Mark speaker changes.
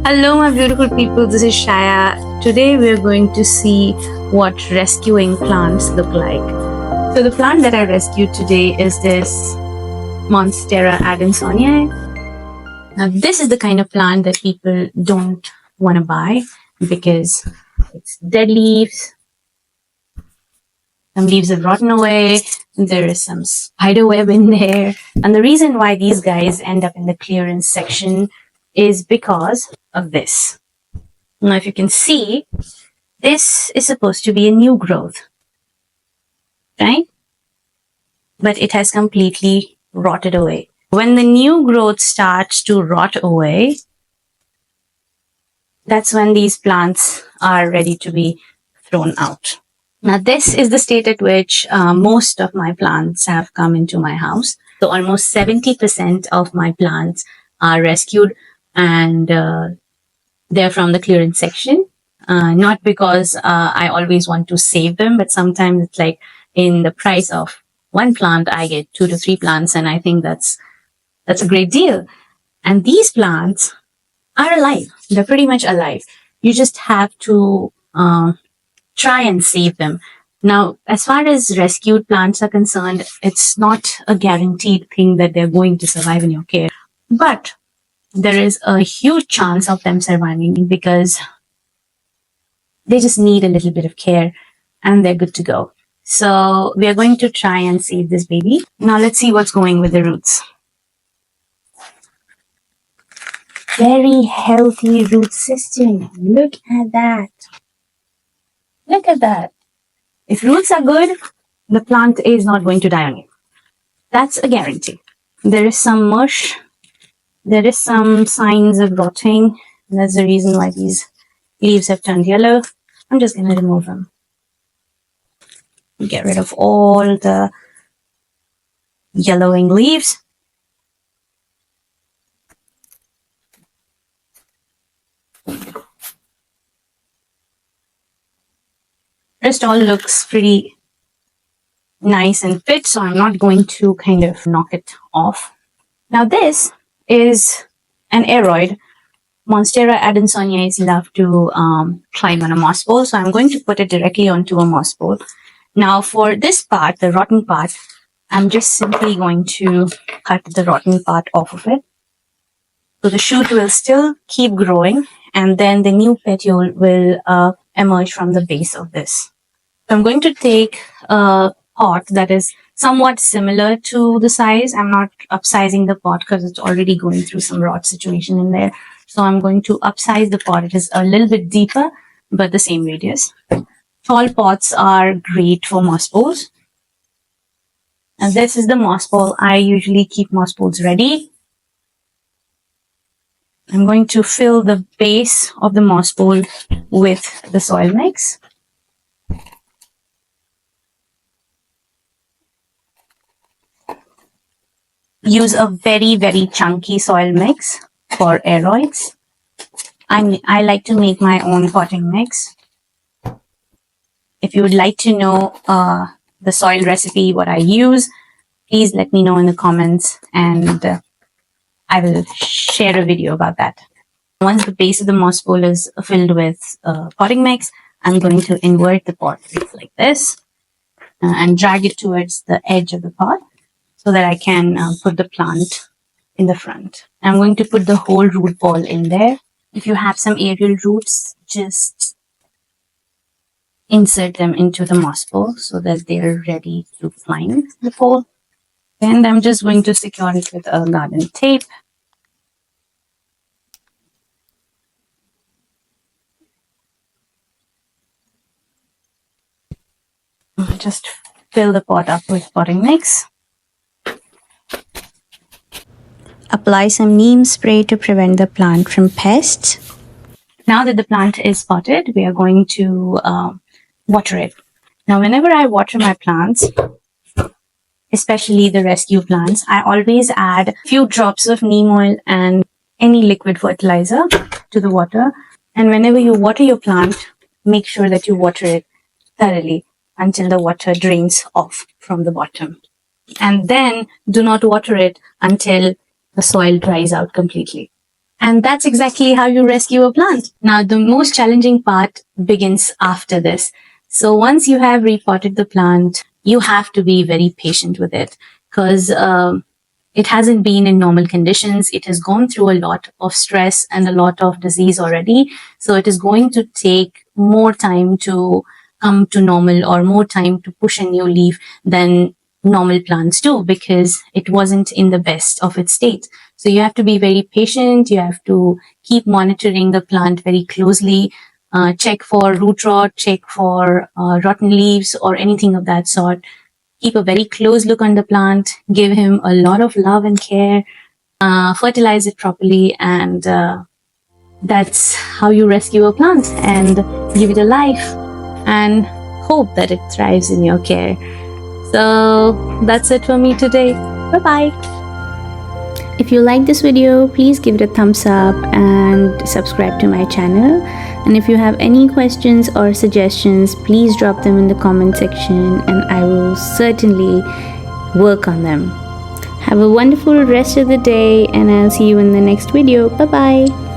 Speaker 1: Hello, my beautiful people. This is Shaya. Today, we're going to see what rescuing plants look like. So, the plant that I rescued today is this Monstera Adansonii. Now, this is the kind of plant that people don't want to buy because it's dead leaves. Some leaves have rotten away. There is some spider web in there. And the reason why these guys end up in the clearance section is because of this. Now, if you can see, this is supposed to be a new growth, right? But it has completely rotted away. When the new growth starts to rot away, that's when these plants are ready to be thrown out. Now, this is the state at which most of my plants have come into my house. So almost 70% of my plants are rescued, and they're from the clearance section. Not because I always want to save them, but sometimes it's like in the price of one plant, I get 2 to 3 plants, and I think that's a great deal. And these plants are alive. They're pretty much alive. You just have to try and save them. Now, as far as rescued plants are concerned, it's not a guaranteed thing that they're going to survive in your care. But there is a huge chance of them surviving because they just need a little bit of care and they're good to go. So we are going to try and save this baby. Now let's see what's going with the roots. Very healthy root system. Look at that. Look at that. If roots are good, the plant is not going to die on you. That's a guarantee. There is some mush. There is some signs of rotting. That's the reason why these leaves have turned yellow. I'm just going to remove them. Get rid of all the yellowing leaves. Rest all looks pretty nice and fit, so I'm not going to kind of knock it off. Now this is an aeroid. Monstera Adansonii love to climb on a moss bowl, so I'm going to put it directly onto a moss bowl. Now for this part, the rotten part, I'm just simply going to cut the rotten part off of it. So the shoot will still keep growing, and then the new petiole will emerge from the base of this. So I'm going to take a pot that is somewhat similar to the size. I'm not upsizing the pot because it's already going through some rot situation in there. So I'm going to upsize the pot. It is a little bit deeper, but the same radius. Tall pots are great for moss bowls. And this is the moss bowl. I usually keep moss bowls ready. I'm going to fill the base of the moss bowl with the soil mix. Use a very, very chunky soil mix for aeroids. I like to make my own potting mix. If you would like to know the soil recipe, what I use, please let me know in the comments, and I will share a video about that. Once the base of the moss bowl is filled with potting mix, I'm going to invert the pot like this and drag it towards the edge of the pot so that I can put the plant in the front. I'm going to put the whole root ball in there. If you have some aerial roots, just insert them into the moss bowl so that they're ready to climb the pole. And I'm just going to secure it with a garden tape. Just fill the pot up with potting mix. Apply some neem spray to prevent the plant from pests. Now that the plant is potted, we are going to water it. Now, whenever I water my plants, especially the rescue plants, I always add a few drops of neem oil and any liquid fertilizer to the water. And whenever you water your plant, make sure that you water it thoroughly until the water drains off from the bottom. And then do not water it until the soil dries out completely. And that's exactly how you rescue a plant. Now, the most challenging part begins after this. So once you have repotted the plant, you have to be very patient with it because it hasn't been in normal conditions. It has gone through a lot of stress and a lot of disease already. So it is going to take more time to come to normal, or more time to push a new leaf than normal plants do, because it wasn't in the best of its state. So you have to be very patient. You have to keep monitoring the plant very closely. Check for root rot, check for rotten leaves or anything of that sort. Keep a very close look on the plant, give him a lot of love and care, fertilize it properly, and that's how you rescue a plant and give it a life and hope that it thrives in your care. So that's it for me today. Bye-bye.
Speaker 2: If you like this video, please give it a thumbs up and subscribe to my channel. And if you have any questions or suggestions, please drop them in the comment section and I will certainly work on them. Have a wonderful rest of the day and I'll see you in the next video. Bye bye.